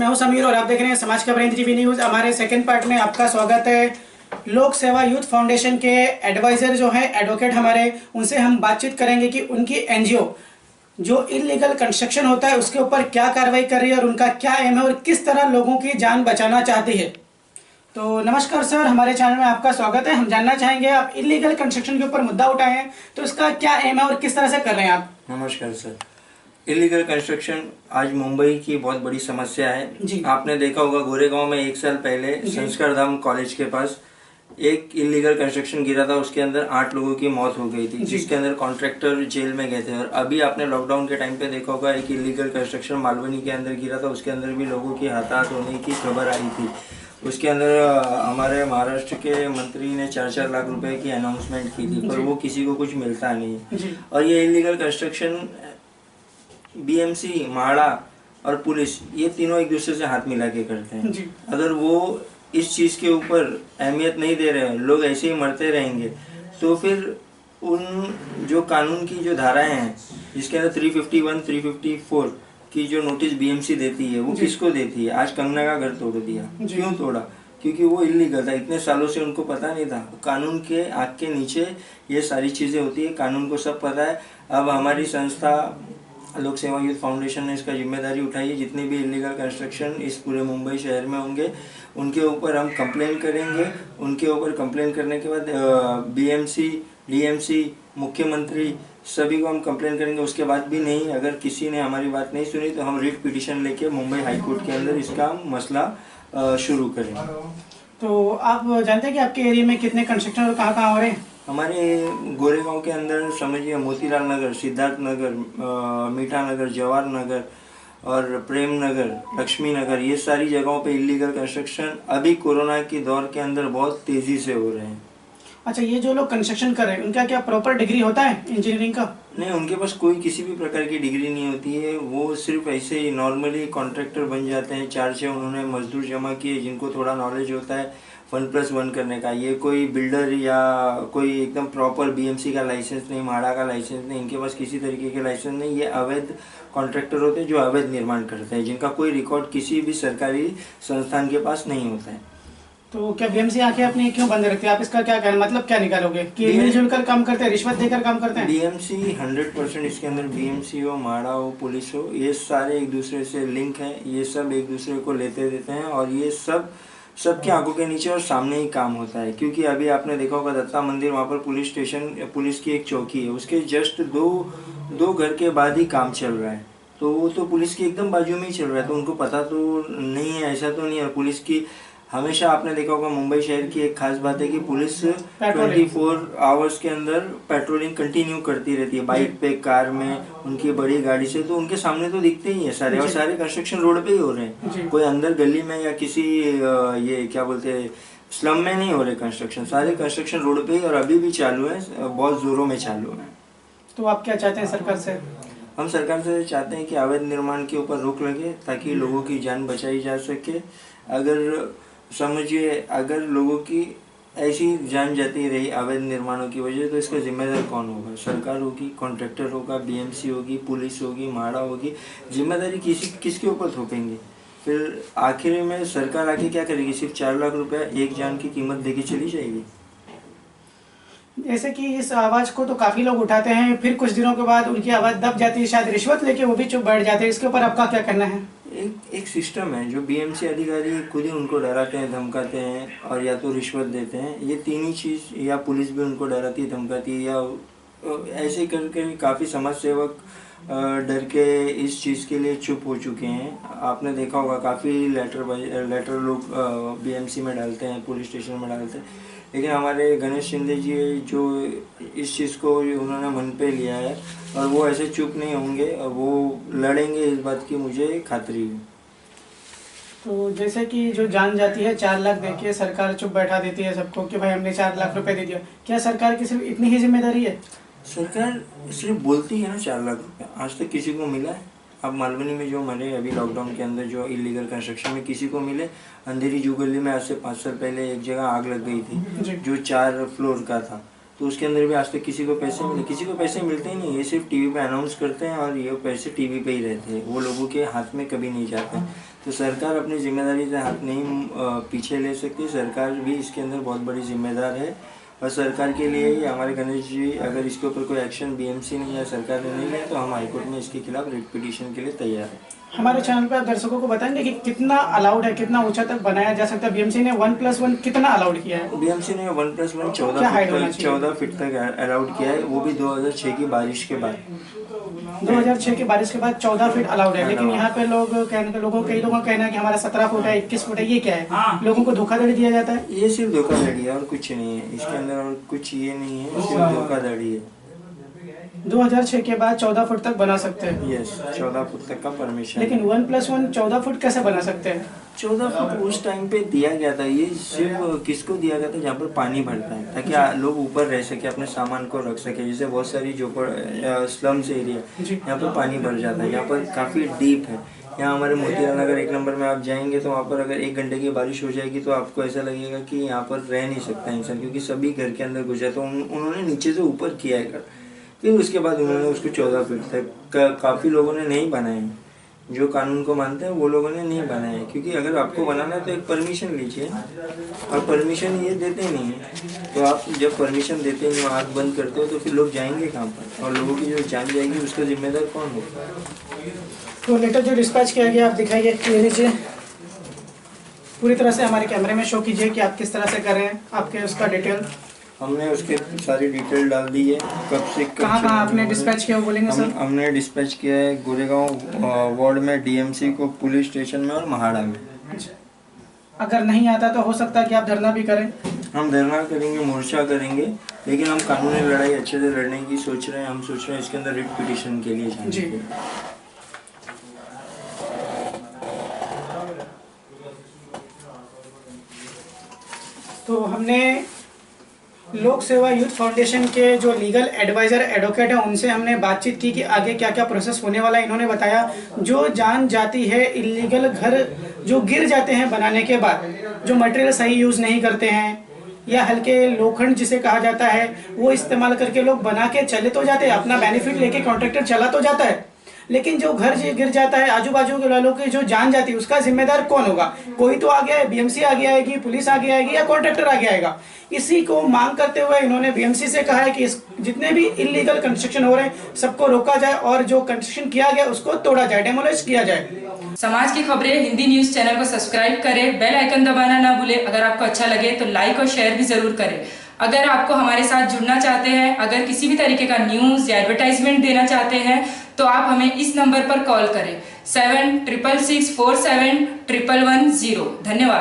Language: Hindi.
मैं हूं समीर और आप देख रहे हैं समाज खबर टीवी न्यूज। हमारे सेकंड पार्ट में आपका स्वागत है। लोक सेवा यूथ फाउंडेशन के एडवाइजर जो हैं एडवोकेट हमारे, उनसे हम बातचीत करेंगे कि उनकी एनजीओ जो इलीगल कंस्ट्रक्शन होता है उसके ऊपर क्या कार्रवाई कर रही है और उनका क्या एम है और किस तरह लोगों की जान बचाना चाहती है। तो नमस्कार सर, हमारे चैनल में आपका स्वागत है। हम जानना चाहेंगे आप इलीगल कंस्ट्रक्शन के ऊपर मुद्दा उठाए हैं तो इसका क्या एम है और किस तरह से कर रहे हैं आप। नमस्कार सर। इलीगल कंस्ट्रक्शन आज मुंबई की बहुत बड़ी समस्या है। आपने देखा होगा गोरेगांव में 1 साल पहले संस्कार धाम कॉलेज के पास एक इलीगल कंस्ट्रक्शन गिरा था, उसके अंदर 8 लोगों की मौत हो गई थी, जिसके अंदर कॉन्ट्रैक्टर जेल में गए थे। और अभी आपने लॉकडाउन के टाइम पे देखा होगा एक इलीगल कंस्ट्रक्शन मालवनी के अंदर गिरा था, उसके अंदर भी लोगों की हताहत होने की खबर आई थी। उसके अंदर हमारे महाराष्ट्र के मंत्री ने 4-4 लाख रुपए की अनाउंसमेंट की थी, पर वो किसी को कुछ मिलता नहीं। और ये इलीगल कंस्ट्रक्शन बीएमसी, म्हाडा और पुलिस, ये तीनों एक दूसरे से हाथ मिला के करते हैं। अगर वो इस चीज़ के ऊपर अहमियत नहीं दे रहे हैं, लोग ऐसे ही मरते रहेंगे, तो फिर उन जो कानून की जो धाराएं हैं जिसके अंदर 351, 354 की जो नोटिस बीएमसी देती है, वो किसको देती है? आज कंगना का घर तोड़ दिया, क्यों तोड़ा? क्योंकि वो इलीगल था। इतने सालों से उनको पता नहीं था। कानून के आग के नीचे ये सारी चीज़ें होती है, कानून को सब पता है। अब हमारी संस्था लोक सेवा यूथ फाउंडेशन ने इसका जिम्मेदारी उठाई है। जितने भी इलीगल कंस्ट्रक्शन इस पूरे मुंबई शहर में होंगे उनके ऊपर हम कंप्लेन करेंगे। उनके ऊपर कंप्लेन करने के बाद बीएमसी, डीएमसी, मुख्यमंत्री सभी को हम कंप्लेन करेंगे। उसके बाद भी नहीं, अगर किसी ने हमारी बात नहीं सुनी तो हम रिट पिटीशन लेके मुंबई हाई कोर्ट के अंदर इसका मसला शुरू करेंगे। तो आप जानते हैं कि आपके एरिया में कितने कंस्ट्रक्शन और कहाँ हो रहे हैं? हमारे गोरेगांव के अंदर समझिए मोतीलाल नगर, सिद्धार्थ नगर, मीठा नगर, जवाहर नगर और प्रेम नगर, लक्ष्मी नगर, ये सारी जगहों पे इलीगल कंस्ट्रक्शन अभी कोरोना की दौर के अंदर बहुत तेजी से हो रहे हैं। अच्छा, ये जो लोग कंस्ट्रक्शन कर रहे हैं उनका क्या प्रॉपर डिग्री होता है इंजीनियरिंग का? नहीं, उनके पास कोई किसी भी प्रकार की डिग्री नहीं होती है। वो सिर्फ ऐसे ही नॉर्मली कॉन्ट्रैक्टर बन जाते हैं। 4-6 उन्होंने मजदूर जमा किए जिनको थोड़ा नॉलेज होता है 1+1 करने का। ये कोई बिल्डर या कोई एकदम प्रॉपर बीएमसी का लाइसेंस नहीं, म्हाडा का लाइसेंस नहीं, इनके पास किसी तरीके के लाइसेंस नहीं। ये अवैध कॉन्ट्रैक्टर होते हैं जो अवैध निर्माण करते हैं, जिनका कोई रिकॉर्ड किसी भी सरकारी संस्थान के पास नहीं होता है। तो क्या बीएमसी आंखें अपनी क्यों बंद रखती है? आप इसका क्या कहना, मतलब क्या निकालोगे कि मिलजुल कर काम करते हैं, रिश्वत देकर काम करते हैं? बीएमसी 100% इसके अंदर बीएमसी हो, म्हाडा हो, पुलिस हो, ये सारे एक दूसरे से लिंक है। ये सब एक दूसरे को लेते देते हैं और ये सबके आंखों के नीचे और सामने ही काम होता है। क्योंकि अभी आपने देखा होगा दत्ता मंदिर, वहाँ पर पुलिस स्टेशन, पुलिस की एक चौकी है, उसके जस्ट दो घर के बाद ही काम चल रहा है। तो वो तो पुलिस की एकदम बाजू में ही चल रहा है, तो उनको पता तो नहीं है, ऐसा तो नहीं है। पुलिस की हमेशा आपने देखा होगा मुंबई शहर की एक खास बात है कि पुलिस 24 आवर्स के अंदर पेट्रोलिंग कंटिन्यू करती रहती है, बाइक पे, कार में, उनकी बड़ी गाड़ी से। तो उनके सामने तो दिखते ही है सारे, और सारे कंस्ट्रक्शन रोड पे ही हो रहे हैं। कोई अंदर गली में या किसी ये क्या बोलते हैं स्लम में नहीं हो रहे कंस्ट्रक्शन। सारे कंस्ट्रक्शन रोड पे ही और अभी भी चालू है, बहुत जोरों में चालू है। तो आप क्या चाहते हैं सरकार से? हम सरकार से चाहते हैं कि अवैध निर्माण के ऊपर रोक लगे ताकि लोगों की जान बचाई जा सके। अगर समझिए, अगर लोगों की ऐसी जान जाती रही अवैध निर्माणों की वजह, तो इसका जिम्मेदार कौन होगा? सरकार होगी, कॉन्ट्रैक्टर होगा, बीएमसी होगी, पुलिस होगी, म्हाडा होगी। जिम्मेदारी किसके ऊपर थोपेंगे? फिर आखिर में सरकार आके क्या करेगी? सिर्फ 4 लाख रुपया एक जान की कीमत देके चली जाएगी। जैसे कि इस आवाज को तो काफी लोग उठाते हैं, फिर कुछ दिनों के बाद उनकी आवाज दब जाती है, शायद रिश्वत लेके वो भी चुप बैठ जाते हैं। इसके ऊपर आपका क्या कहना है? एक सिस्टम है जो बीएमसी अधिकारी खुद ही उनको डराते हैं, धमकाते हैं और या तो रिश्वत देते हैं। ये तीन ही चीज़, या पुलिस भी उनको डराती है, धमकाती है, या ऐसे करके काफ़ी समाज सेवक डर के इस चीज़ के लिए चुप हो चुके हैं। आपने देखा होगा काफ़ी लेटर लोग बीएमसी में डालते हैं, पुलिस स्टेशन में डालते हैं। लेकिन हमारे गणेश शिंदे जी जो इस चीज़ को उन्होंने मन पे लिया है और वो ऐसे चुप नहीं होंगे, वो लड़ेंगे, इस बात की मुझे खातरी है। तो जैसे कि जो जान जाती है 4 लाख देके सरकार चुप बैठा देती है सबको कि भाई हमने 4 लाख रुपए दे दिया, क्या सरकार की सिर्फ इतनी ही जिम्मेदारी है? सरकार सिर्फ बोलती है ना 4 लाख रुपये, आज तक किसी को मिला है? अब मालवनी में जो मरे अभी लॉकडाउन के अंदर जो इलीगल कंस्ट्रक्शन में किसी को मिले? अंधेरी जू गली में आज से 5 साल पहले एक जगह आग लग गई थी जो 4 फ्लोर का था। तो उसके अंदर भी आज तक किसी को पैसे मिले, किसी को पैसे मिलते ही नहीं। ये सिर्फ टीवी पे अनाउंस करते हैं और ये पैसे टीवी पे ही रहते हैं, वो लोगों के हाथ में कभी नहीं जाते। तो सरकार अपनी जिम्मेदारी से हाथ नहीं पीछे ले सकती। सरकार भी इसके अंदर बहुत बड़ी जिम्मेदार है और सरकार के लिए ही हमारे गणेश जी, अगर इसके ऊपर कोई एक्शन बीएमसी ने या सरकार ने नहीं लिया तो हम हाईकोर्ट में इसके खिलाफ रिट पिटीशन के लिए तैयार है। हमारे चैनल पर दर्शकों को बताएंगे कि कितना अलाउड है, कितना ऊंचा तक बनाया जा सकता है? बीएमसी ने 1+1 कितना अलाउड किया है? बीएमसी ने 1+1 14 फीट तक अलाउड किया है, वो भी 2006 की बारिश के बाद। 2006 की बारिश के बाद 14 फीट अलाउड है, लेकिन यहाँ पे कई लोगों का कहना है कि हमारा 17 फुट है, 21 फुट है। ये क्या है? लोगों को धोखाधड़ी दिया जाता है? ये सिर्फ धोखाधड़ी है और कुछ नहीं है इसके अंदर, और कुछ ये नहीं है, सिर्फ धोखाधड़ी है। 2006 के बाद 14 फुट तक बना सकते हैं? यस, 14 फुट तक का परमिशन। लेकिन 1+1 14 फुट कैसे बना सकते हैं? 14 फुट उस टाइम पे दिया गया था। ये सिर्फ किसको दिया गया था? जहाँ पर पानी भरता है, ताकि लोग ऊपर रह सके, अपने सामान को रख सके। जैसे बहुत सारी स्लम्स एरिया यहाँ पर पानी भर जाता है, यहाँ पर काफ़ी डीप है। यहाँ हमारे मोतीलाल नगर 1 नंबर में आप जाएंगे तो वहाँ पर अगर 1 घंटे की बारिश हो जाएगी तो आपको ऐसा लगेगा कि यहाँ पर रह नहीं सकता इंसान, क्योंकि सभी घर के अंदर घुस जाए। तो उन्होंने नीचे से ऊपर किया है, फिर उसके बाद उन्होंने उसको 14 फीट तक, काफ़ी लोगों ने नहीं बनाए, जो कानून को मानते हैं वो लोगों ने नहीं बनाए। क्योंकि अगर आपको बनाना है तो एक परमिशन लीजिए, और परमिशन ये देते नहीं है। तो आप जब परमिशन देते नहीं, आँख बंद करते हो, तो फिर लोग जाएंगे कहाँ पर? और लोगों की जो जान जाएगी उसका जिम्मेदार कौन होगा? तो लेटर जो डिस्पैच किया गया, आप दिखाइए, ले लीजिए, पूरी तरह से हमारे कैमरे में शो कीजिए कि आप किस तरह से कर रहे हैं, आपके उसका डिटेल। हमने उसके सारी डिटेल डाल दी है, कब से कहाँ आपने डिस्पैच किया वो बोलेंगे सर? हमने डिस्पैच किया है गोरेगांव वार्ड में, डीएमसी को, पुलिस स्टेशन में और महाड़ा में। अगर नहीं आता तो हो सकता है कि आप धरना भी करें? हम धरना करेंगे, मोर्चा करेंगे, लेकिन हम कानूनी लड़ाई अच्छे से लड़ने की सोच रहे हैं। हम सोच रहे हैं इसके अंदर रिट पिटीशन के लिए जाने के लिए। तो हमने लोक सेवा यूथ फाउंडेशन के जो लीगल एडवाइज़र एडवोकेट हैं उनसे हमने बातचीत की कि आगे क्या क्या प्रोसेस होने वाला है। इन्होंने बताया जो जान जाती है, इलीगल घर जो गिर जाते हैं बनाने के बाद, जो मटेरियल सही यूज़ नहीं करते हैं या हल्के लोखंड जिसे कहा जाता है, वो इस्तेमाल करके लोग बना के चले तो जाते हैं, अपना बेनिफिट लेके कॉन्ट्रैक्टर चला तो जाता है, लेकिन जो घर गिर जाता है, आजू बाजू के वालों की जो जान जाती है, उसका जिम्मेदार कौन होगा? कोई तो आगे है, बीएमसी आगे आएगी, पुलिस आगे आएगी या कॉन्ट्रैक्टर आगे आएगा। इसी को मांग करते हुए इन्होंने बीएमसी से कहा है कि जितने भी इलीगल कंस्ट्रक्शन हो रहे हैं सबको रोका जाए और जो कंस्ट्रक्शन किया गया उसको तोड़ा जाए, डेमोलिश किया जाए। समाज की खबरें हिंदी न्यूज चैनल को सब्सक्राइब करें, बेल आइकन दबाना ना भूलें। अगर आपको अच्छा लगे तो लाइक और शेयर भी जरूर करें। अगर आपको हमारे साथ जुड़ना चाहते हैं, अगर किसी भी तरीके का न्यूज या एडवर्टाइजमेंट देना चाहते हैं तो आप हमें इस नंबर पर कॉल करें 7666471110। धन्यवाद।